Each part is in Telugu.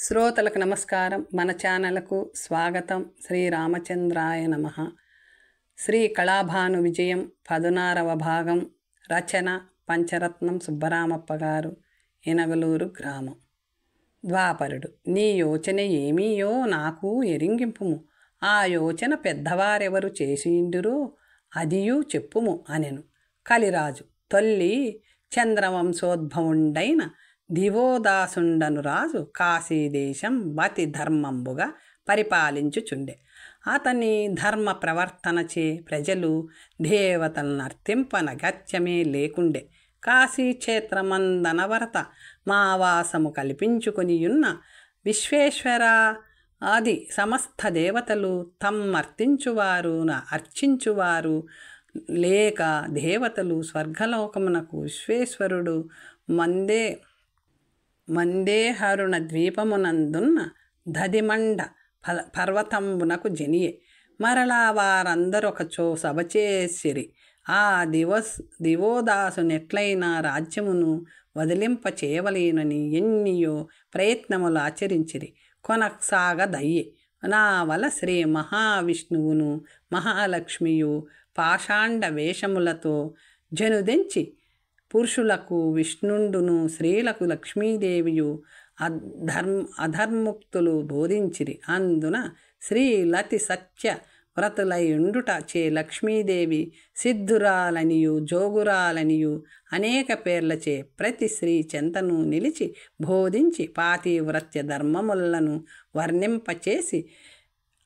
శ్రోతలకు నమస్కారం. మన ఛానల్కు స్వాగతం. శ్రీరామచంద్రాయ నమః. శ్రీ కళాభాను విజయం 16వ భాగం. రచన పంచరత్నం సుబ్బరామప్ప గారు, ఇనగలూరు గ్రామం. ద్వాపరుడు. నీ యోచన ఏమీయో నాకు ఎరింగింపుము. ఆ యోచన పెద్దవారెవరు చేసిండురో అదియూ చెప్పుము అనెను. కలిరాజు. తొల్లి చంద్రవంశోద్భవుండైన దివోదాసుండను రాజు కాశీదేశం బతి ధర్మంబుగా పరిపాలించుచుండె. అతని ధర్మ ప్రవర్తనచే ప్రజలు దేవతలనర్తింపన గత్యమే లేకుండే. కాశీక్షేత్రమందనవరత మావాసము కల్పించుకొనియున్న విశ్వేశ్వర ఆది సమస్త దేవతలు తమ్మర్తించువారు అర్చించువారు లేక దేవతలు స్వర్గలోకమునకు విశ్వేశ్వరుడు మందేహరుణ ద్వీపమునందున్న దదిమండ పర్వతంబునకు జనియే. మరలా వారందరొకచో సభచేసిరి. ఆ దివోదాసునెట్లయినా రాజ్యమును వదిలింప చేయవలేనని ఎన్నియో ప్రయత్నములు ఆచరించిరి. కొనసాగదయ్యే. నా వల శ్రీ మహావిష్ణువును మహాలక్ష్మియు పాషాండ వేషములతో జనుదెంచి పురుషులకు విష్ణుండును స్త్రీలకు లక్ష్మీదేవియు అధర్ముక్తులు బోధించిరి. అందున శ్రీలతి సత్య వ్రతులయుండుట చే లక్ష్మీదేవి సిద్ధురాలనియు జోగురాలనియు అనేక పేర్లచే ప్రతి స్త్రీ చెంతను నిలిచి బోధించి పాతివ్రత్య ధర్మములను వర్ణింపచేసి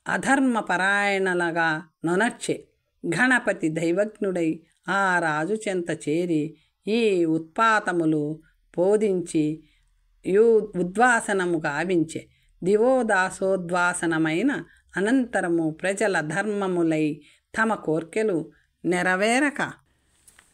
అధర్మపరాయణలుగా నొనర్చే. గణపతి దైవజ్ఞుడై ఆ రాజు చెంత చేరి ఈ ఉత్పాతములు బోధించి ఉద్వాసనము గావించే. దివోదాసోద్వాసనమైన అనంతరము ప్రజల ధర్మములై తమ కోర్కెలు నెరవేరక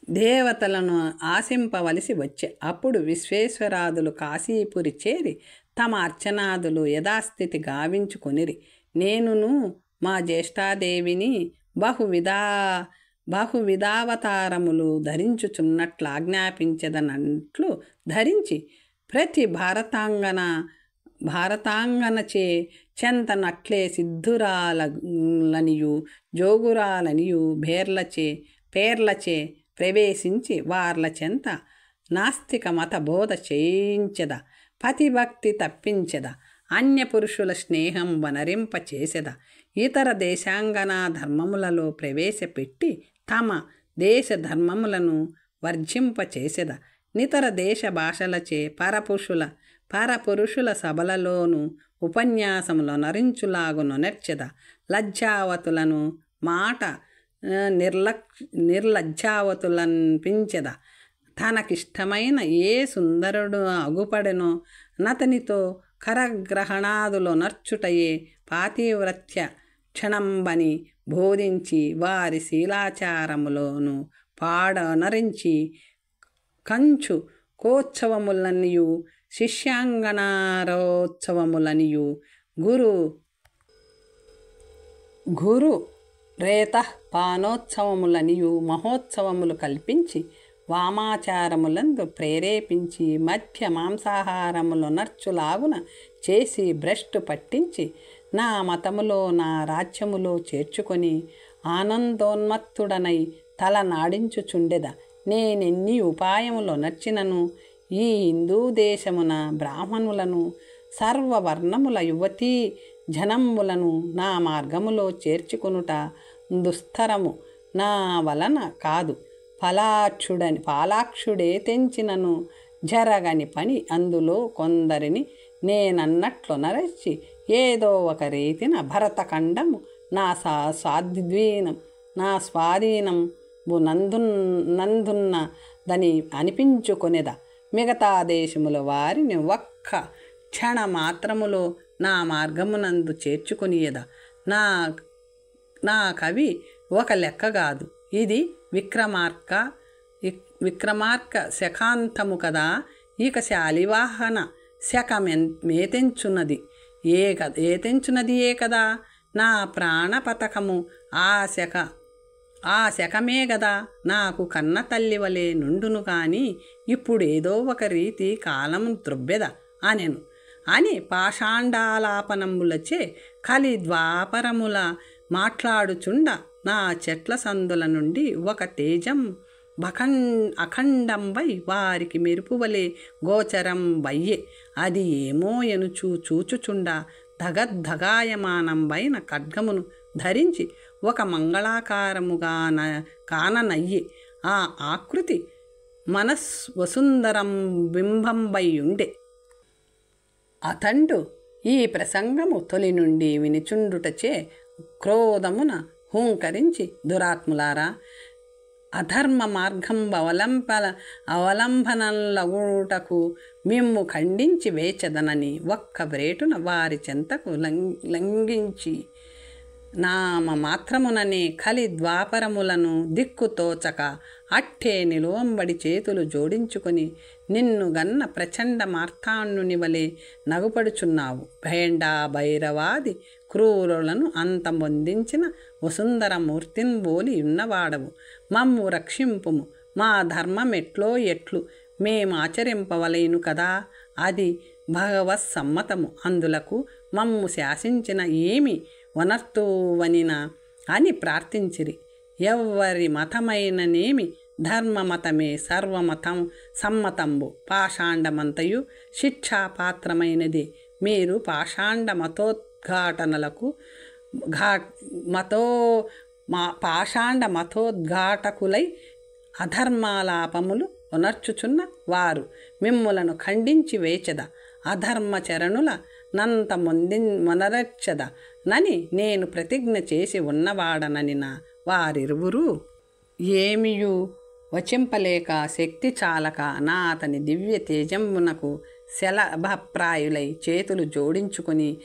దేవతలను ఆశింపవలసి వచ్చే. అప్పుడు విశ్వేశ్వరాదులు కాశీపురి చేరి తమ అర్చనాదులు యథాస్థితి గావించుకొనిరి. నేనును మా జ్యేష్ఠాదేవిని బహువిధావతారములు ధరించుచున్నట్లు ఆజ్ఞాపించదనట్లు ధరించి ప్రతి భారతాంగనచే చెంతనట్లే సిద్ధురాలనియు జోగురాలనియు పేర్లచే ప్రవేశించి వార్ల చెంత నాస్తిక మత బోధ చేయించెద. పతిభక్తి తప్పించెద. అన్యపురుషుల స్నేహం వనరింప చేసెద. ఇతర దేశాంగన ధర్మములలో ప్రవేశపెట్టి తమ దేశ ధర్మములను వర్జింపచేసెద. నితర దేశ భాషలచే పరపురుషుల సభలలోను ఉపన్యాసములు నరించులాగునొనర్చెద. లజ్జావతులను మాట నిర్లజ్జావతులనిపించెద. తనకిష్టమైన ఏ సుందరుడు అగుపడెనో నతనితో కరగ్రహణాదులు నర్చుటయే పాతివ్రత్య క్షణంబని బోధించి వారి శీలాచారములోను పాడనరించి కంచు కోత్సవములనియు శిష్యాంగనారోత్సవములనియు గురు రేత పానోత్సవములనియు మహోత్సవములు కల్పించి వామాచారములందు ప్రేరేపించి మధ్య మాంసాహారములు నర్చులాగున చేసి భ్రష్టు పట్టించి నా మతములో నా రాజ్యములో చేర్చుకొని ఆనందోన్మత్తుడనై తల నాడించుచుండెద. నేనెన్ని ఉపాయములు నర్చినను ఈ హిందూ దేశమున బ్రాహ్మణులను సర్వవర్ణముల యువతీ జనములను నా మార్గములో చేర్చుకొనుట దుస్తరము నా వలన కాదు. పాలాక్షుడే తెంచినను జరగని పని. అందులో కొందరిని నేనన్నట్లు నరచి ఏదో ఒక రీతిన భరతఖండము నా స్వాధీనం నందున్నదని అనిపించుకొనేద. మిగతా దేశముల వారిని ఒక్క క్షణ మాత్రములో నా మార్గమునందు చేర్చుకొనియద. నా కవి ఒక లెక్క కాదు. ఇది విక్రమార్క శకాంతము కదా. ఇక శాలివాహన శకమేతెంచున్నది ఏ కదా. నా ప్రాణపతకము ఆ శకమే గదా. నాకు కన్న తల్లి వలె నుండును కానీ ఇప్పుడేదో ఒక రీతి కాలము త్రొబ్బెద అనెను. అని పాషాండాలాపనములచే కలి ద్వాపరముల మాట్లాడుచుండ నా చెట్ల సందుల నుండి ఒక తేజం అఖండంబై వారికి మెరుపువలే గోచరం వయ్యే. అది ఏమో ఎనుచూ చూచుచుండ ధగద్ధగాయమానంబైన ఖడ్గమును ధరించి ఒక మంగళాకారముగా కాననయ్యే. ఆ ఆకృతి మనస్వసుందరం బింబంబైయుండే. అతండు ఈ ప్రసంగము తొలి నుండి వినిచుండుటచే క్రోధమున హూంకరించి, దురాత్ములారా, అధర్మ మార్గం అవలంబనలగుటకు మిమ్ము ఖండించి వేచదనని ఒక్క వ్రేటున వారి చెంతకు లంఘించి నామ మాత్రముననే కలి ద్వాపరములను దిక్కుతోచక అట్టే నిలువంబడి చేతులు జోడించుకొని నిన్ను గన్న ప్రచండ మార్తాండుని వలె నగుపడుచున్నావు. భేండా భైరవాది క్రూరులను అంతమొందించిన వసుంధరమూర్తిన్ బోలి ఉన్నవాడవు. మమ్ము రక్షింపుము. మా ధర్మమెట్లో ఎట్లు మేమాచరింపవలేను కదా, అది భగవత్సమ్మతము. అందులకు మమ్ము శాసించిన ఏమి వనర్తువనినా అని ప్రార్థించిరి. ఎవ్వరి మతమైననేమి ధర్మమతమే సర్వమతం సమ్మతంబు. పాషాండమంతయు శిక్షాపాత్రమైనది. మీరు పాషాండ మతోద్ఘాటనలకు పాషాండ మతోద్ఘాటకులై అధర్మాలాపములు ఉనర్చుచున్న వారు మిమ్ములను ఖండించి వేచద. అధర్మచరణుల నంత మొనరచ్చద నని నేను ప్రతిజ్ఞ చేసి ఉన్నవాడననిన వారిరువురు ఏమియు వచింపలేక శక్తి చాలక నా అతని దివ్య తేజంబునకు శలభప్రాయులై చేతులు జోడించుకొని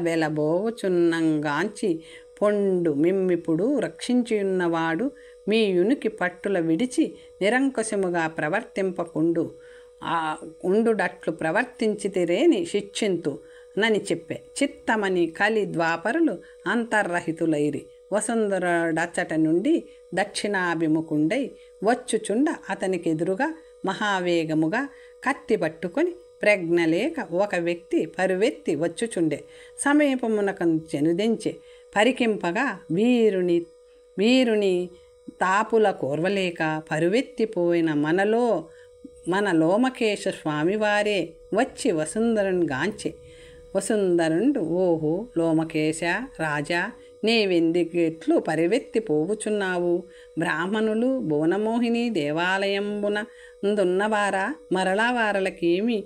వెలబోవుచున్నంగాంచి, పొండు మిమ్మిప్పుడు రక్షించియున్నవాడు మీ యునికి పట్టుల విడిచి నిరంకుశముగా ఉండుడట్లు ప్రవర్తించితిరేని శిక్షింతు నని చెప్పే. చిత్తమని కలి ద్వాపరులు అంతర్రహితులైరి. వసుంధరుడచ్చట నుండి దక్షిణాభిముఖుండై వచ్చుచుండ అతనికి ఎదురుగా మహావేగముగా కత్తి పట్టుకొని ప్రజ్ఞలేక ఒక వ్యక్తి పరువెత్తి వచ్చుచుండే. సమీపమునకు చెనుదెంచె పరికింపగా వీరుని తాపుల కోర్వలేక పరువెత్తిపోయిన మన లోమకేశ స్వామివారే వచ్చి వసుంధరుని గాంచె. వసుంధరుండు, ఓహో లోమకేశ రాజా, నీవెందుకెట్లు పరివెత్తి పోవుచున్నావు? బ్రాహ్మణులు భువనమోహిని దేవాలయంబునందున్నవారా? మరలా వారలకేమి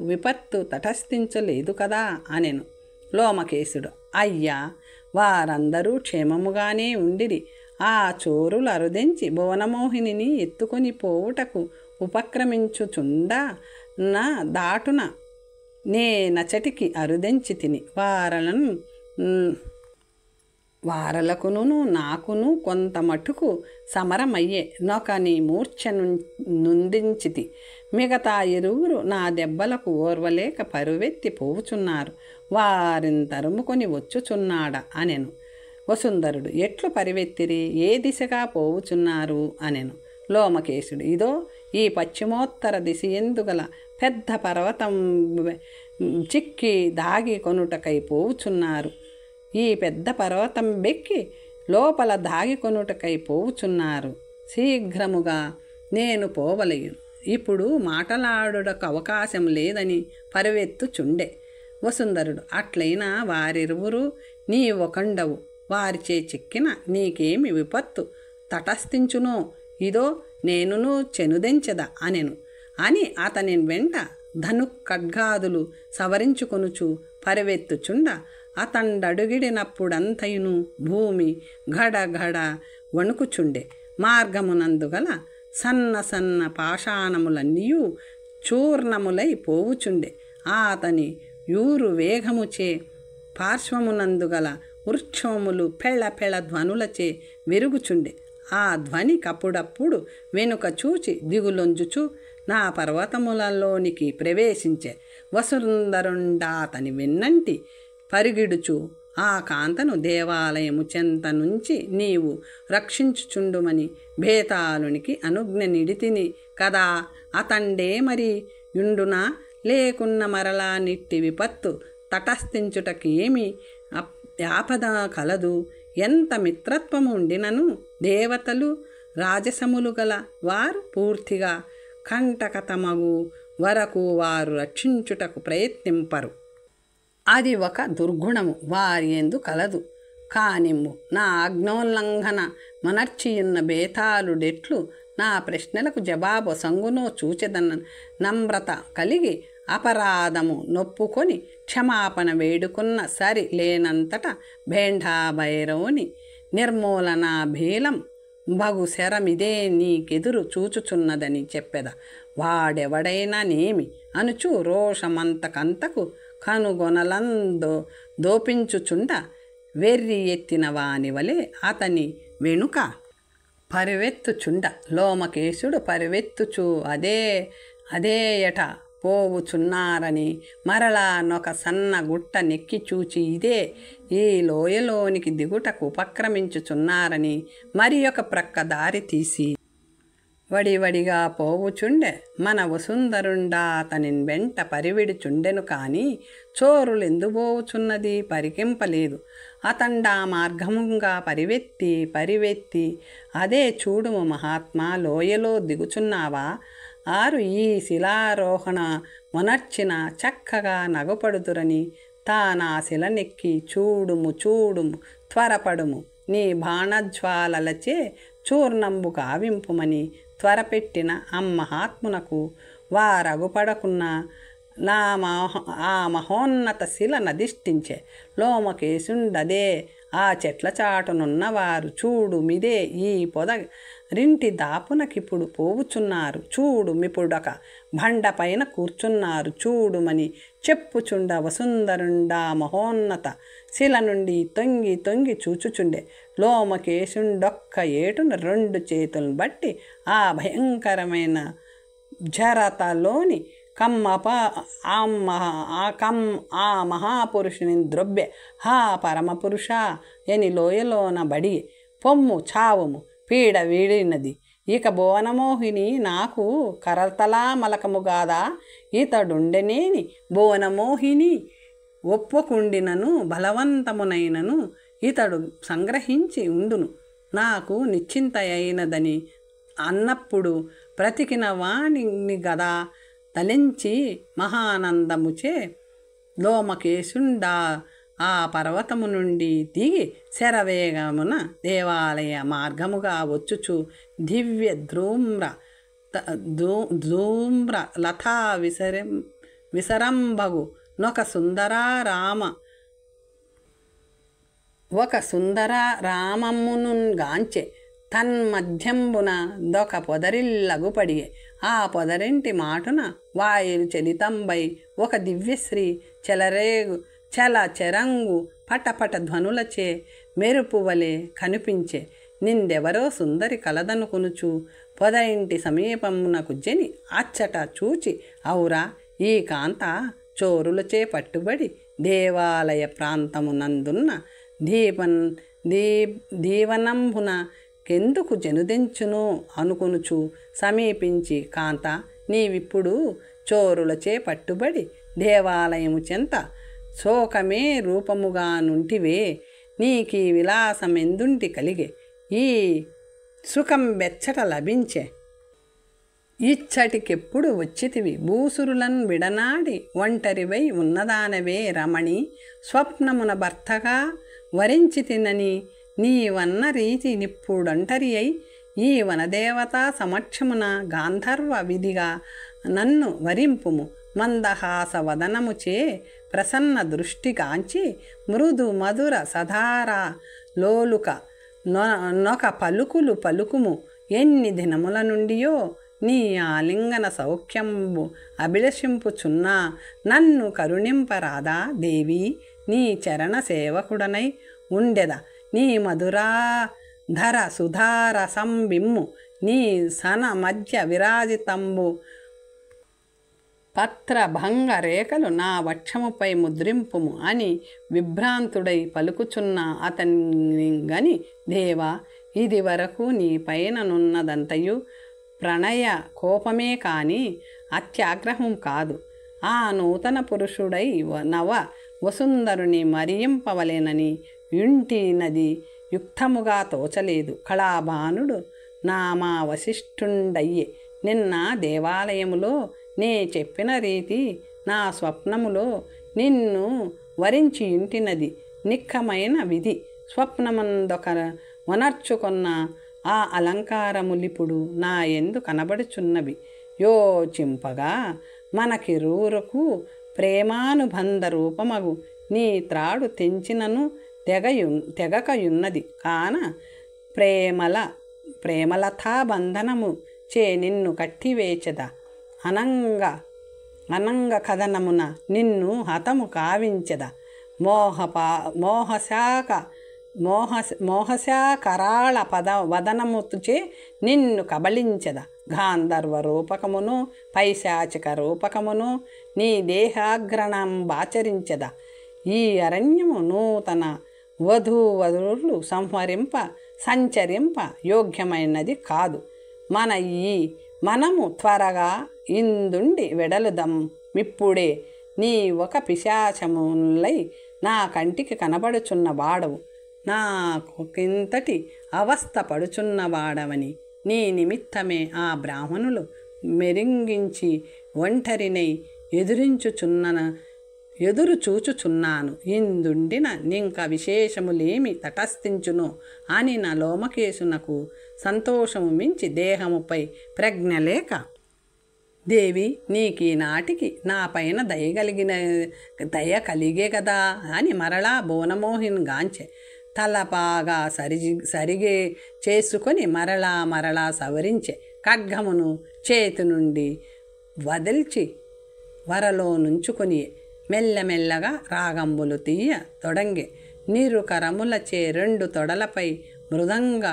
విపత్తు తటస్థించలేదు కదా అనెను. లోమకేశుడు, అయ్యా, వారందరూ క్షేమముగానే ఉండిరి. ఆ చోరులు అరుదెంచి భువనమోహిని ఎత్తుకొని పోవుటకు ఉపక్రమించుచుండా నా దాటున నే నచటికి అరుదెంచి తిని వారలకును నాకును కొంత మటుకు సమరమయ్యే నొకని మూర్ఛ నుందించితి. మిగతా ఇరువురు నా దెబ్బలకు ఓర్వలేక పరువెత్తి పోవుచున్నారు. వారిని తరుముకొని వచ్చుచున్నాడా అనెను. వసుంధరుడు, ఎట్లు పరివెత్తిరి? ఏ దిశగా పోవుచున్నారు అనెను. లోమకేశుడు, ఇదో ఈ పశ్చిమోత్తర దిశయందు గల పెద్ద పర్వతం చిక్కి దాగి కొనుటకై పోవుచున్నారు. ఈ పెద్ద పర్వతం బెక్కి లోపల దాగి కొనుటకై పోవుచున్నారు. శీఘ్రముగా నేను పోవలేను. ఇప్పుడు మాటలాడుటకు అవకాశం లేదని పరువెత్తుచుండే. వసుంధరుడు, అట్లయినా వారిరువురు నీ ఒకండవు. వారిచే చిక్కిన నీకేమి విపత్తు తటస్థించునో ఇదో నేనును చెనుదెంచద అనెను. అని అతని వెంట ధనుఖడ్గాదులు సవరించుకొనుచు పరివెత్తుచుండ అతండడుగిడినప్పుడంతయును భూమి ఘడఘడ వణుకుచుండే. మార్గమునందుగల సన్న సన్న పాషాణములన్నీయు చూర్ణములై పోవుచుండే. అతని యూరు వేగముచే పార్శ్వమునందుగల వృక్షములు పెళ్ళ పెళ్ళ ధ్వనులచే విరుగుచుండే. ఆ ధ్వని కప్పుడప్పుడు వెనుక చూచి దిగులొంజుచు నా పర్వతములలోనికి ప్రవేశించే. వసుంధరుండా అతని వెన్నంటి పరిగిడుచు ఆ కాంతను దేవాలయము చెంత నుంచి నీవు రక్షించుచుండుమని భేతాళునికి అనుజ్ఞ నిడితిని కదా. అతండే మరి యుండునా లేకున్న మరలా నిట్టి విపత్తు తటస్థించుటకేమి ఆపద కలదు. ఎంత మిత్రత్వము ఉండినను దేవతలు రాజసములు గల వారు పూర్తిగా కంటకతమగు వరకు వారు రక్షించుటకు ప్రయత్నింపరు. అది ఒక దుర్గుణము వారి యందు కలదు. కానిమ్ము నా ఆజ్ఞోల్లంఘన మనర్చియున్న బేతాళుడెట్లు నా ప్రశ్నలకు జవాబు సంగునో చూచెదన్న నమ్రత కలిగి అపరాధము నొప్పుకొని క్షమాపణ వేడుకున్న సరి లేనంతట భేండాభైరవుని నిర్మూలనా భీలం బగు శరమిదే నీకెదురు చూచుచున్నదని చెప్పెద. వాడెవడైనా నేమి అనుచు రోషమంతకంతకు కనుగొనలందో దోపించుచుండ వెర్రి ఎత్తిన వాని వలె అతని వెనుక పరివెత్తుచుండ. లోమకేశుడు పరివెత్తుచు అదేయట పోవుచున్నారని మరలా నొక సన్న గుట్ట నెక్కి చూచి ఇదే ఈ లోయలోనికి దిగుటకు ఉపక్రమించుచున్నారని మరి ఒక ప్రక్క దారి తీసి వడివడిగా పోవుచుండె. మన వసుంధరుండా అతని వెంట పరివిడుచుండెను. కానీ చోరులెందుబోవుచున్నది పరికింపలేదు. అతండా మార్గముగా పరివెత్తి అదే చూడుము మహాత్మా, లోయలో దిగుచున్నావా? ఆరు ఈ శిలారోహణ మొనర్చిన చక్కగా నగపడుతురని తానా శిలనెక్కి చూడుము త్వరపడుము, నీ బాణజ్వాలలచే చూర్ణంబు గావింపుమని త్వరపెట్టిన అమ్మహాత్మునకు వారగుపడకున్న ఆ మహోన్నత శిల నదిష్టించే. లోమకేశుండదే ఆ చెట్ల చాటునున్నవారు చూడు మిదే ఈ పొదరింటి దాపునకిప్పుడు పోవుచున్నారు. చూడు మిపుడొక బండపైన కూర్చున్నారు చూడుమని చెప్పుచుండ వసుంధరుండా మహోన్నత శిల నుండి తొంగి చూచుచుండే. లోమకేశుండొక్క ఏటున 2 చేతులను బట్టి ఆ భయంకరమైన జరతలోని ఆ మహాపురుషుని ద్రొబ్బె. హా పరమపురుష ఎని లోయలోన బడి పొమ్ము చావుము, పీడ వీడినది. ఇక భువనమోహిని నాకు కరతలా మలకముగాదా? ఇతడుండెనేని భువనమోహిని ఒప్పుకుండినను బలవంతమునైనను ఇతడు సంగ్రహించి ఉండును. నాకు నిశ్చింత అయినదని అన్నప్పుడు బ్రతికిన వాణిని గదా తలించి మహానందముచే లోమకేశుండా ఆ పర్వతము నుండి దిగి శరవేగమున దేవాలయ మార్గముగా వచ్చుచు దివ్య ధూమ్ర లతా విసరంబగు ఒక సుందర రామమునుగాంచె. తన్మధ్యంబున దొక పొదరిల్లగుపడియే. ఆ పొదరింటి మాటున వాయులు చలితంబై ఒక దివ్యశ్రీ చలచెరంగు పటపట ధ్వనులచే మెరుపు వలె కనిపించే. నిందెవరో సుందరి కలదనుకునుచు పొదరింటి సమీపమునకు జని అచ్చట చూచి ఔరా ఈ కాంత చోరులచే పట్టుబడి దేవాలయ ప్రాంతమునందున్న దీవనంబున కెందుకు జనుదెంచును అనుకునుచు సమీపించి, కాంత నీవిప్పుడు చోరులచే పట్టుబడి దేవాలయము చెంత శోకమే రూపముగా నుంటివే. నీకీ విలాసమెందుంటి కలిగే, ఈ సుఖం వెచ్చట లభించే. ఇచ్చటికెప్పుడు వచ్చితివి భూసురులను విడనాడి ఒంటరివై ఉన్నదానవే రమణి. స్వప్నమున భర్తగా వరించితినని నీవన్న రీతి నిప్పుడొంటరి అయి ఈ వనదేవతా సమక్షమున గాంధర్వ విధిగా నన్ను వరింపుము. మందహాస వదనముచే ప్రసన్న దృష్టిగాంచి మృదు మధుర సధారా లోలుక నొక పలుకుము. ఎన్ని దినముల నుండియో నీ ఆలింగన సౌఖ్యంబు అభిలషింపుచున్నా నన్ను కరుణింపరాదా దేవి. నీ చరణ సేవకుడనై ఉండెద. నీ మధురాధర సుధార సంబిమ్ము. నీ సన మధ్య విరాజితంబు పత్రభంగ రేఖలు నా వక్షముపై ముద్రింపుము అని విభ్రాంతుడై పలుకుచున్న అతని గని, దేవా ఇది వరకు నీ పైననున్నదంతయు ప్రణయ కోపమే కాని అత్యాగ్రహం కాదు. ఆ నూతన పురుషుడై నవ వసుంధరుని మరియింపవలెనని యుంటినది యుక్తముగా తోచలేదు. కళాభానుడు నామా వశిష్ఠుండయ్యే. నిన్న దేవాలయములో నే చెప్పిన రీతి నా స్వప్నములో నిన్ను వరించి ఇంటినది నిక్కమైన విధి. స్వప్నమందొక వనర్చుకొన్న ఆ అలంకారములిప్పుడు నా ఎందు కనబడుచున్నవి. యోచింపగా మనకిరువురకు ప్రేమానుబంధ రూపమగు నీ త్రాడు తెంచినను తెగకయున్నది కాన ప్రేమలతాబంధనము చే నిన్ను కట్టివేచెద. అనంగ కథనమున నిన్ను హతము కావించెద. మోహశాకరాళ వదనముచే నిన్ను కబళించెద. గాంధర్వ రూపకమును పైశాచిక రూపకమును నీ దేహాగ్రణంబాచరించెద. ఈ అరణ్యము నూతన వధూవరులు సంచరింప యోగ్యమైనది కాదు. మనము త్వరగా ఇందుండి వెడలుదం. ఇప్పుడే నీ ఒక పిశాచములై నా కంటికి కనబడుచున్న వాడవు. నాకొకింతటి అవస్థ పడుచున్నవాడవని నీ నిమిత్తమే ఆ బ్రాహ్మణులు మెరింగించి ఒంటరినై ఎదురు చూచుచున్నాను. ఇందుండిన నింక విశేషములేమి తటస్థించును అని నా లోమకేశునకు సంతోషము మించి దేహముపై ప్రజ్ఞ లేక, దేవి నీకీనాటికి నా పైన దయ కలిగే కదా అని మరలా భువనమోహిని గాంచె. తలపాగా సరిగే చేసుకొని మరలా సవరించే. ఖడ్గమును చేతి నుండి వదిల్చి వరలో నుంచుకొని మెల్లమెల్లగా రాగంబులు తీయ తొడంగే. నీరు కరములచే 2 తొడలపై మృదంగ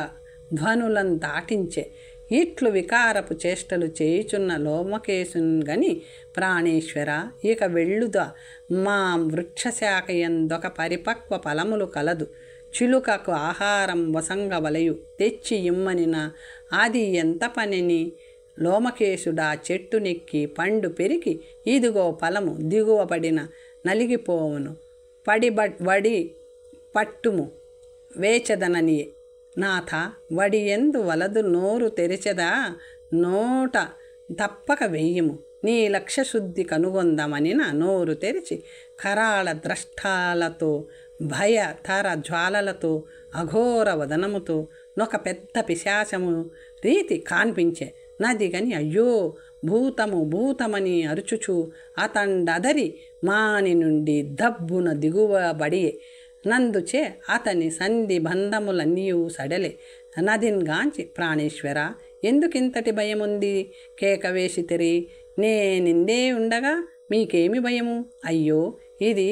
ధ్వనులను దాటించే. ఇట్లు వికారపు చేష్టలు చేయుచున్న లోమకేశుని గని, ప్రాణేశ్వర ఇక వెళ్ళుదా, మా వృక్షశాఖయందొక పరిపక్వ ఫలములు కలదు. చిలుకకు ఆహారం వసంగవలయు తెచ్చి ఇమ్మనిన అది ఎంత పనిని. లోమకేశుడా చెట్టు నెక్కి పండు పెరికి ఇదిగో ఫలము దిగువబడిన నలిగిపోవును. వడి పట్టుము వేచదననియే. నాథ వడియందు వలదు నోరు తెరిచెదా, నోట తప్పక వెయ్యము. నీ లక్ష్యశుద్ధి కనుగొందమనిన నోరు తెరిచి కరాళ ద్రష్టాలతో భయ తర జ్వాలలతో అఘోర వదనముతో నొక పెద్ద పిశాచము రీతి కాన్పించే. నదిగని అయ్యో భూతమని అరుచుచు అతండదరి మాని నుండి దబ్బున దిగువబడియే. నందుచే అతని సంధి బంధములన్నీయు సడలే. నదిన్గాంచి ప్రాణేశ్వర ఎందుకింతటి భయముంది కేకవేసితిరి. నేనిందే ఉండగా మీకేమి భయము. అయ్యో ఇది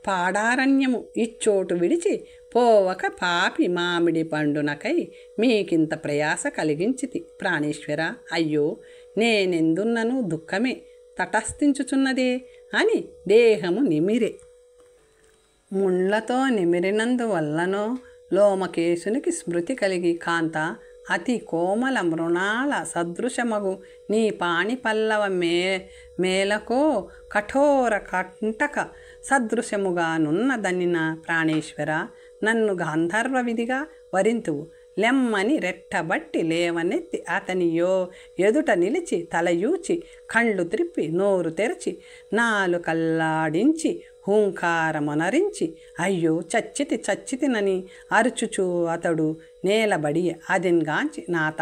పాడారణ్యము. ఇచ్చోటు విడిచి పోవక పాపి మామిడి పండునకై మీకింత ప్రయాస కలిగించితి. ప్రాణేశ్వర అయ్యో నేనెందున్నను దుఃఖమే తటస్థించుచున్నదే అని దేహము నిమిరే. ముండ్లతో నిమిరినందువల్లనో లోమకేశునికి స్మృతి కలిగి, కాంత అతి కోమల మృణాల సదృశమగు నీ పాణి పల్లవ మేలకో కఠోర కంటక సదృశముగా నున్నదనిన ప్రాణేశ్వర నన్ను గాంధర్వ విధిగా వరింతువు. లెమ్మని రెట్టబట్టి లేవనెత్తి అతనియో ఎదుట నిలిచి తలయూచి కళ్ళు త్రిప్పి నోరు తెరచి నాలుకల్లాడించి హూంకారమొనరించి అయ్యో చచ్చితినని అరుచుచూ అతడు నేలబడి అదిన్గాంచి, నాత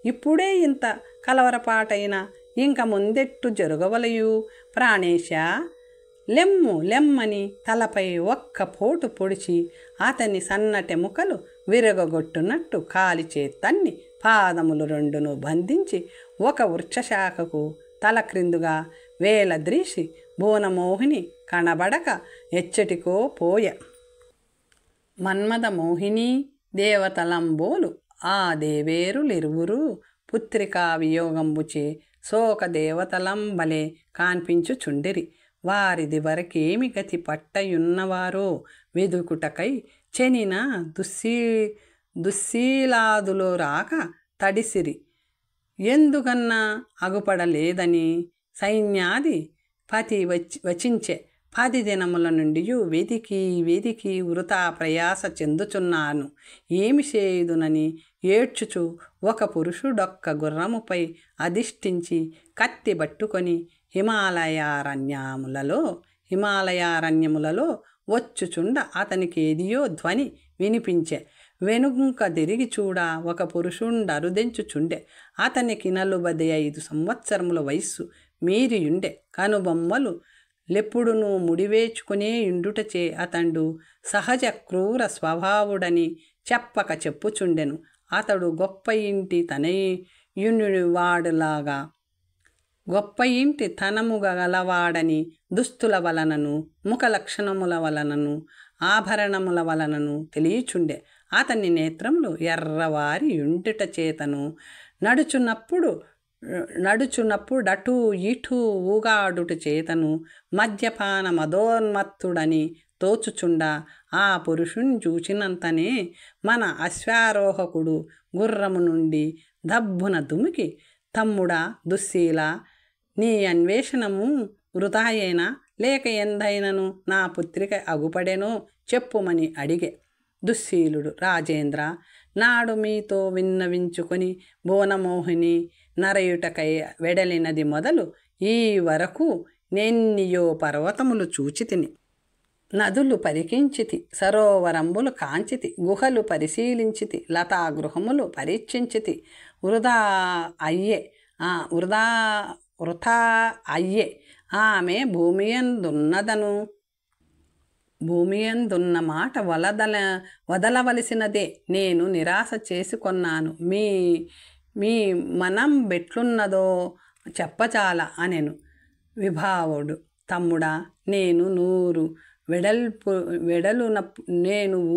ఇప్పుడే ఇంత కలవరపాటైనా ఇంక ముందెట్టు జరుగవలయు. ప్రాణేశ లెమ్మని తలపై ఒక్క పోటు పొడిచి అతని సన్నటెముకలు విరగొట్టునట్టు కాలిచే తన్ని పాదములు 2 బంధించి ఒక వృక్షశాఖకు తల క్రిందుగా వేలద్రీసి భువనమోహిని కనబడక ఎచ్చటికో పోయ. మన్మద మోహిని దేవతలంబోలు ఆ దేవేరులిరువురు పుత్రికా వియోగంబుచే శోక దేవతలంబలే కాన్పించుచుండిరి. వారిది వరకేమి గతి పట్టయున్నవారో వెదుకుటకై చెనిన దుశ్శీలాదులో రాక తడిసిరి. ఎందుకన్నా అగుపడలేదని సైన్యాది వచించే 10 దినముల నుండి వెదికి వృథా ప్రయాస చెందుచున్నాను. ఏమి చేయుదునని ఏడ్చుచు ఒక పురుషుడొక్క గుర్రముపై అధిష్ఠించి కత్తి పట్టుకొని హిమాలయారణ్యములలో వచ్చుచుండ అతనికి ఏదియో ధ్వని వినిపించే. వెనుక తిరిగి చూడ ఒక పురుషుండరుదెంచుచుండె. అతనికి 45 సంవత్సరముల వయస్సు మీరియుండె. కనుబొమ్మలు లెప్పుడునూ ముడివేచుకునే యుండుటచే అతడు సహజ క్రూర స్వభావుడని చెప్పక చెప్పుచుండెను. అతడు గొప్ప ఇంటి తనము గలవాడని దుస్తుల వలనను ముఖ లక్షణముల వలనను ఆభరణముల వలనను తెలియచుండె. అతని నేత్రములు ఎర్రవారి యుండుట చేతను నడుచున్నప్పుడు అటూ ఇటూ ఊగాడుట చేతను మద్యపాన మదోన్మత్తుడని తోచుచుండ ఆ పురుషుని చూచినంతనే మన అశ్వారోహకుడు గుర్రము నుండి దబ్బున దుమికి, తమ్ముడా దుశ్శీల, నీ అన్వేషణము వృథాయేనా లేక ఎందైనను నా పుత్రిక అగుపడెనో చెప్పుమని అడిగే. దుశ్శీలుడు, రాజేంద్ర, నాడు మీతో విన్నవించుకొని భువనమోహిని నరయుటకై వెడలినది మొదలు ఈ వరకు నెన్నియో పర్వతములు చూచితిని, నదులు పరికించితి, సరోవరంబులు కాంచితి, గుహలు పరిశీలించితి, లతాగృహములు పరీక్షించితి. వృథా అయ్యే ఆమె భూమియందున్న మాట వదలవలసినదే. నేను నిరాశ చేసుకొన్నాను. మీ మనం బెట్లున్నదో చెప్పచాల అనెను విభావుడు. తమ్ముడా, నేను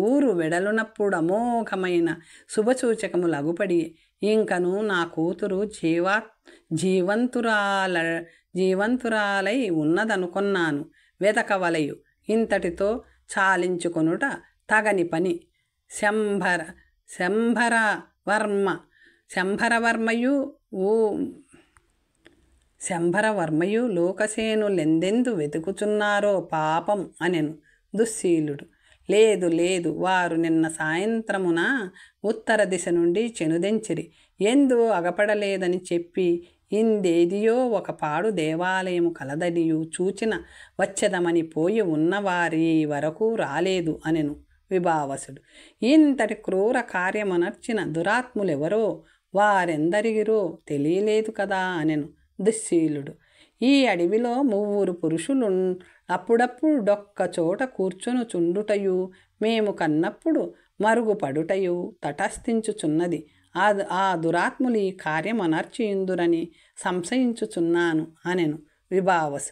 ఊరు వెడలునప్పుడు అమోఘమైన శుభసూచకములు అగుపడి ఇంకను నా కూతురు జీవంతురాలై ఉన్నదనుకొన్నాను. వెదకవలయు, ఇంతటితో చాలించుకొనుట తగని పని. శంభరవర్మయు లోకసేనులెందెందు వెతుకుచున్నారో పాపం అనెను దుశ్శీలుడు. లేదు, వారు నిన్న సాయంత్రమున ఉత్తర దిశ నుండి చెనుదెంచిరి. ఎందు అగపడలేదని చెప్పి ఇందేదియో ఒక పాడు దేవాలయము కలదనియు చూచిన వచ్చదమని పోయి ఉన్నవారి వరకు రాలేదు అనెను విభావసుడు. ఇంతటి క్రూర కార్యమనర్చిన దురాత్ములెవరో వారెందరిగిరో తెలియలేదు కదా అనెను దుశ్శీలుడు. ఈ అడవిలో 3 పురుషులు అప్పుడప్పుడు డొక్క చోట కూర్చొనుచుండుటయు మేము కన్నప్పుడు మరుగుపడుటయు తటస్థించుచున్నది. ఆ దురాత్ములు ఈ కార్యమనర్చియుందురని సంశయించుచున్నాను అనెను విభావసు.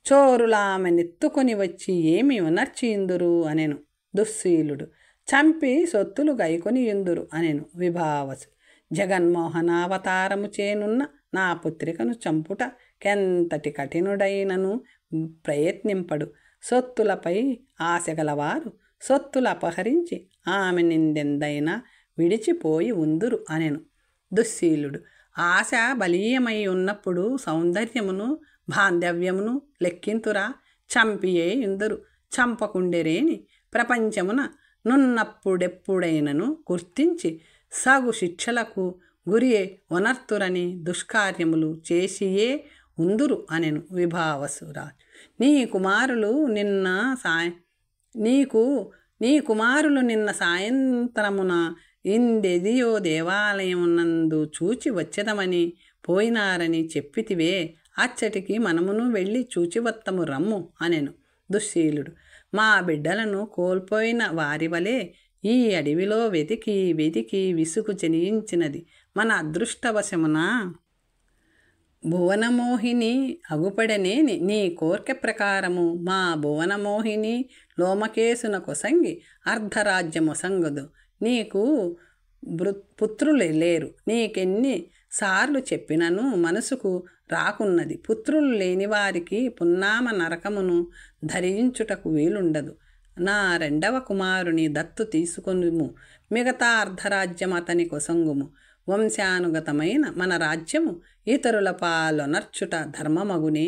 చోరులామె నెత్తుకొని వచ్చి ఏమి అనర్చియుందురు అనెను దుశ్శీలుడు. చంపి సొత్తులు గైకొనియుందురు అనెను విభావసు. జగన్మోహనావతారము చేనున్న నా పుత్రికను చంపుట కెంతటి కఠినుడైనను ప్రయత్నింపడు. సొత్తులపై ఆశగలవారు సొత్తులు అపహరించి ఆమె నిందెందైనా విడిచిపోయి ఉందురు అనెను దుశ్శీలుడు. ఆశ బలీయమై ఉన్నప్పుడు సౌందర్యమును బాంధవ్యమును లెక్కింతురా? చంపియే ఇందరు, చంపకుండెరేని ప్రపంచమున నున్నప్పుడెప్పుడైనను గుర్తించి సగు శిక్షలకు గురి వనర్తురని దుష్కార్యములు చేసియే ఉందురు అనెను విభావసురాజు. నీ కుమారులు నిన్న సాయంత్రమున ఇందెదియో దేవాలయమునందు చూచి వచ్చేదమని పోయినారని చెప్పితివే. అచ్చటికి మనమును వెళ్ళి చూచివత్తము రమ్ము అనెను దుశ్శీలుడు. మా బిడ్డలను కోల్పోయిన వారి వలె ఈ అడవిలో వెతికి విసుగు జనించినది. మన అదృష్టవశమున భువనమోహిని అగుపడనేని నీ కోర్కె ప్రకారము మా భువనమోహిని లోమకేసున కొసంగి అర్ధరాజ్యమొసంగదు. నీకు పుత్రులు లేరు. నీకెన్ని సార్లు చెప్పినను మనసుకు రాకున్నది. పుత్రులు లేని వారికి పున్నామ నరకమును ధరించుటకు వీలుండదు. నా 2వ కుమారుని దత్తు తీసుకొనుము. మిగతా అర్ధరాజ్యం అతని కొసంగుము. వంశానుగతమైన మన రాజ్యము ఇతరుల పాలొనర్చుట ధర్మమగునే.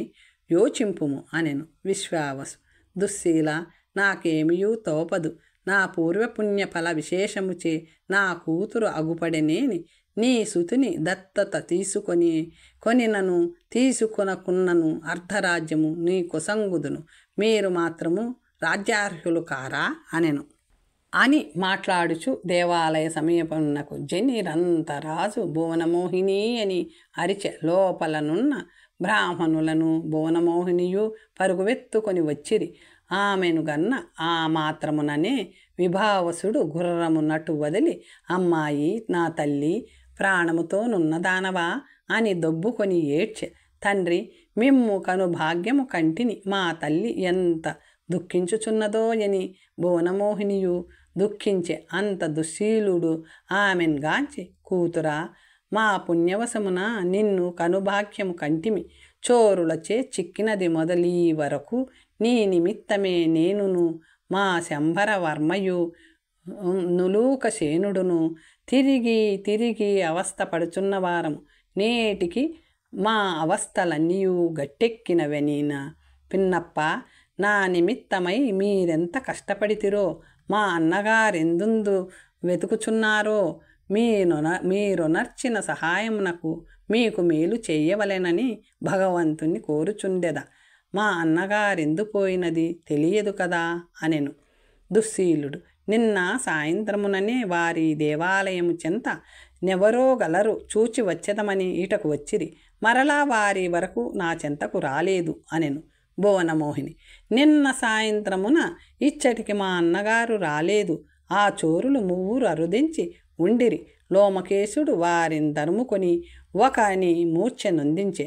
యోచింపుము అనెను విశ్వావసు. దుశ్శీల, నాకేమియూ తోపదు. నా పూర్వపుణ్య ఫల విశేషముచే నా కూతురు అగుపడెనేని నీ సుతుని దత్తత కొనినను తీసుకొనకున్నను అర్ధరాజ్యము నీ కొసంగుదును. మీరు మాత్రము రాజ్యార్హులు కారా అనెను. అని మాట్లాడుచు దేవాలయ సమీపమునకు జనిరంతరాజు భువనమోహిని అని అరిచె. లోపలనున్న బ్రాహ్మణులను భువనమోహినియు పరుగువెత్తుకొని వచ్చిరి. ఆమెను గన్న ఆ మాత్రముననే విభావసుడు గుర్రము నటు వదిలి, అమ్మాయి, నా తల్లి, ప్రాణముతోనున్నదానవా అని దొబ్బుకొని ఏడ్చె. తండ్రి, మిమ్ము కను భాగ్యము కంటిని, మా తల్లి ఎంత దుఃఖించుచున్నదో అని భువనమోహినియు దుఃఖించే. అంత దుశ్శీలుడు ఆమెన్ గాంచి, కూతురా, మా పుణ్యవశమున నిన్ను కనుభాగ్యము కంటిమి. చోరులచే చిక్కినది మొదలీ వరకు నీ నిమిత్తమే నేనును మా శంభరవర్మయు నులూకసేనుడును తిరిగి అవస్థపడుచున్నవారము. నేటికి మా అవస్థలన్నీయూ గట్టెక్కినవెనీన పిన్నప్ప, నా నిమిత్తమై మీరెంత కష్టపడితిరో, మా అన్నగారెందుందు వెతుకుచున్నారో, మీరునర్చిన సహాయమునకు మీకు మేలు చేయవలెనని భగవంతుని కోరుచుండెద. మా అన్నగారెందుపోయినది తెలియదు కదా అనెను. దుశ్శీలుడు, నిన్న సాయంత్రముననే వారి దేవాలయము చెంత నెవరో గలరు చూచి వచ్చేదమని ఈటకు వచ్చిరి. మరలా వారి వరకు నా చెంతకు రాలేదు అనెను. భువనమోహిని, నిన్న సాయంత్రమున ఇచ్చటికి మా అన్నగారు రాలేదు. ఆ చోరులు మువ్వురు అరుదించి ఉండిరి. లోమకేశుడు వారిని తరుముకొని ఒకని మూర్ఛ నొందించే,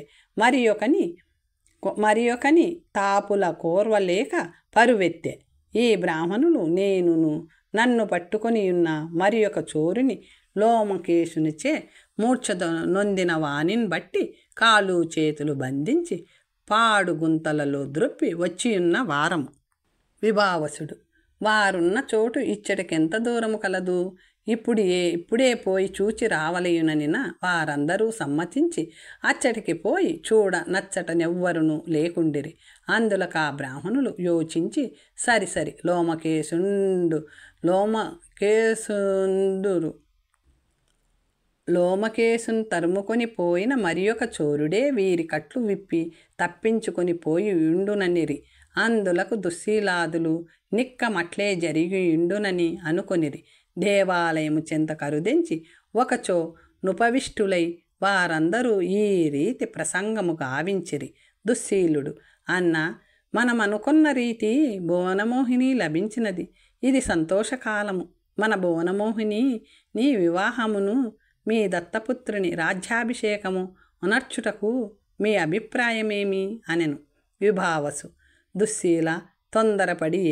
మరియొకని తాపుల కోర్వలేక పరువెత్తే. ఈ బ్రాహ్మణులు నన్ను పట్టుకొని ఉన్న మరి ఒక చోరుని లోమకేశునిచే మూర్ఛ నొందిన వానిని బట్టి కాళ్ళు చేతులు బంధించి పాడు గుంతలలో ద్రొప్పి వచ్చియున్న వారము. విభావసుడు, వారున్న చోటు ఇచ్చటికెంత దూరము కలదు? ఇప్పుడే పోయి చూచి రావలయుననిన వారందరూ సమ్మతించి అచ్చటికి పోయి చూడ నచ్చటనెవ్వరును లేకుండిరి. అందులకు ఆ బ్రాహ్మణులు యోచించి, సరి లోమకేశును తరుముకొని పోయిన మరి ఒక చోరుడే వీరి కట్లు విప్పి తప్పించుకొని పోయి ఉండుననిరి. అందులకు దుశ్శీలాదులు నిక్కమట్లే జరిగియుండునని అనుకొనిరి. దేవాలయము చెంత కరుదించి ఒకచో నుపవిష్టులై వారందరూ ఈ రీతి ప్రసంగము గావించిరి. దుశ్శీలుడు, అన్న, మనమనుకున్న రీతి భువనమోహిని లభించినది. ఇది సంతోషకాలము. మన భువనమోహిని నీ వివాహమును మీ దత్తపుత్రుని రాజ్యాభిషేకము ఉనర్చుటకు మీ అభిప్రాయమేమి అనెను. విభావసు, దుశ్శీల, తొందరపడి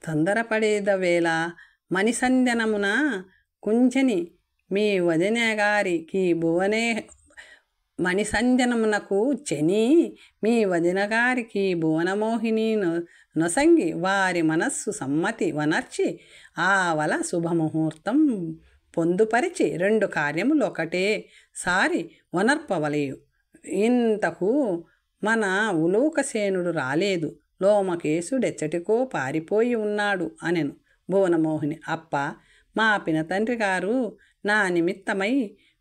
తొందరపడేదవేళ మణిసంధ్యనమున కుంజని మీ వదినగారికి మణిసంజనమునకు చెని మీ వదినగారికి భువనమోహిని నొసంగి వారి మనస్సు సమ్మతి వనర్చి ఆవల శుభముహూర్తం పొందుపరిచి 2 కార్యములు ఒకటేసారి వనర్పవలయు. ఇంతకు మన ఉలూకసేనుడు రాలేదు. లోమకేశుడెచ్చటికో పారిపోయి ఉన్నాడు అనెను. భువనమోహిని, అప్ప, మా పినతండ్రి గారు నా నిమిత్తమై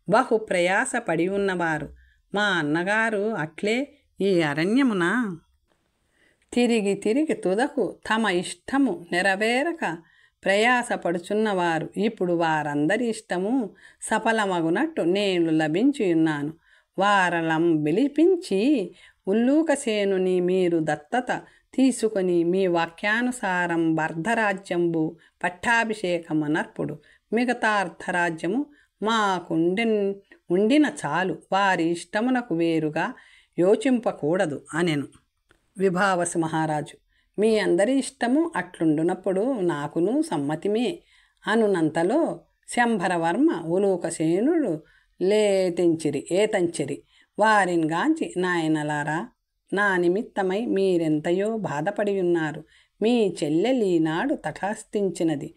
బహు ప్రయాస పడి ఉన్నవారు. మా అన్నగారు అట్లే ఈ అరణ్యమున తిరిగి తుదకు తమ ఇష్టము నెరవేరక ప్రయాసపడుచున్నవారు. ఇప్పుడు వారందరి ఇష్టము సఫలమగునట్టు నేను లభించియున్నాను. వారలం పిలిపించి ఉల్లూకసేనుని మీరు దత్తత తీసుకొని మీ వాక్యానుసారం అర్ధరాజ్యంబు పట్టాభిషేకమనర్పుడు. మిగతా అర్ధరాజ్యము ఉండిన చాలు. వారి ఇష్టమునకు వేరుగా యోచింపకూడదు అనెను. విభావసు మహారాజు, మీ అందరి ఇష్టము అట్లుండునప్పుడు నాకును సమ్మతిమే అనునంతలో శంభరవర్మ ఉలూకసేనుడు ఏతంచిరి. వారిని గాంచి, నాయనలారా, నా నిమిత్తమై మీరెంతయో బాధపడి ఉన్నారు. మీ చెల్లెలి నాడు తటస్థించినది.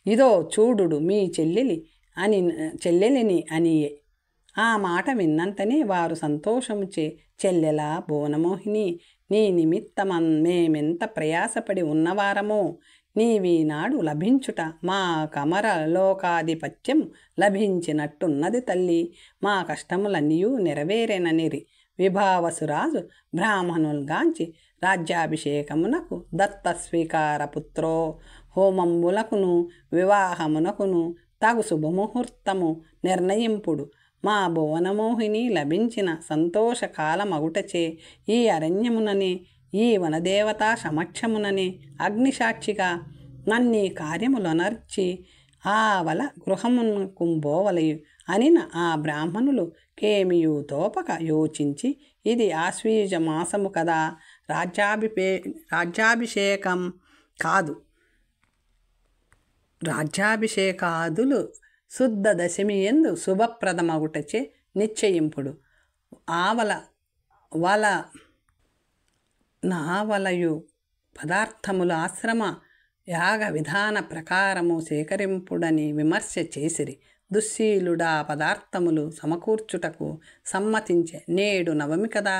ఇదో చూడుడు, మీ చెల్లెలి అనియే. ఆ మాట విన్నంతనే వారు సంతోషముచే, చెల్లెలా భువనమోహిని, నీ నిమిత్తమన్ మేమెంత ప్రయాసపడి ఉన్నవారమో, నీవీనాడు లభించుట మా కమర లోకాధిపత్యం లభించినట్టున్నది తల్లి. మా కష్టములన్నీయూ నెరవేరెననిరి విభావసురాజు బ్రాహ్మణుల్గాంచి రాజ్యాభిషేకమునకు దత్త స్వీకార పుత్రో. హోమంబులకును వివాహమునకును తగు శుభముహూర్తము నిర్ణయింపుడు. మా భువనమోహిని లభించిన సంతోషకాలమగుటచే ఈ అరణ్యముననే, ఈ వనదేవతా సమక్షముననే అగ్నిసాక్షిగా నన్నీ కార్యములొనర్చి ఆవల గృహమునకుంబోవలయు అనిన ఆ బ్రాహ్మణులు కేమియూ తోపక యోచించి, ఇది ఆశ్వీజ మాసము కదా, రాజ్యాభిషేకం కాదు, రాజ్యాభిషేకాదులు శుద్ధ దశమి ఎందు శుభప్రదమగుటచే నిశ్చయింపుడు. నావలయు పదార్థములు ఆశ్రమ యాగ విధాన ప్రకారము సేకరింపుడని విమర్శ చేసిరి. దుశ్శీలుడా పదార్థములు సమకూర్చుటకు సమ్మతించే. నేడు నవమి కదా,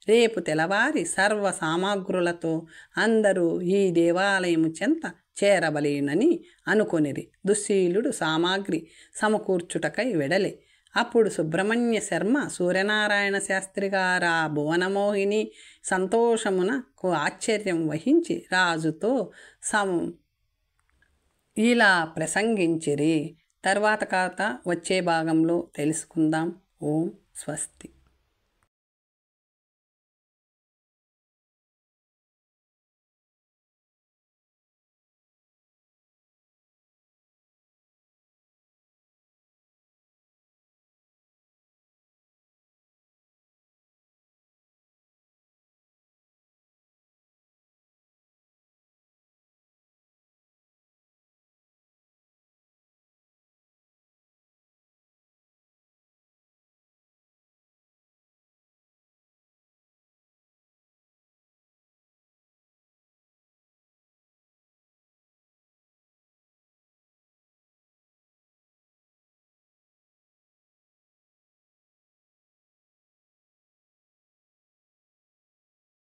రేపు తెల్లవారి సర్వ సామగ్రులతో అందరూ ఈ దేవాలయము చెంత చేరబలేనని అనుకొనిరి. దుశ్శీలుడు సామాగ్రి సమకూర్చుటకై వెడలే. అప్పుడు సుబ్రహ్మణ్య శర్మ సూర్యనారాయణ శాస్త్రిగారా భువనమోహిని సంతోషమునకు ఆశ్చర్యం వహించి రాజుతో ఇలా ప్రసంగించిరి. తర్వాత కథ వచ్చే భాగంలో తెలుసుకుందాం. ఓం స్వస్తి.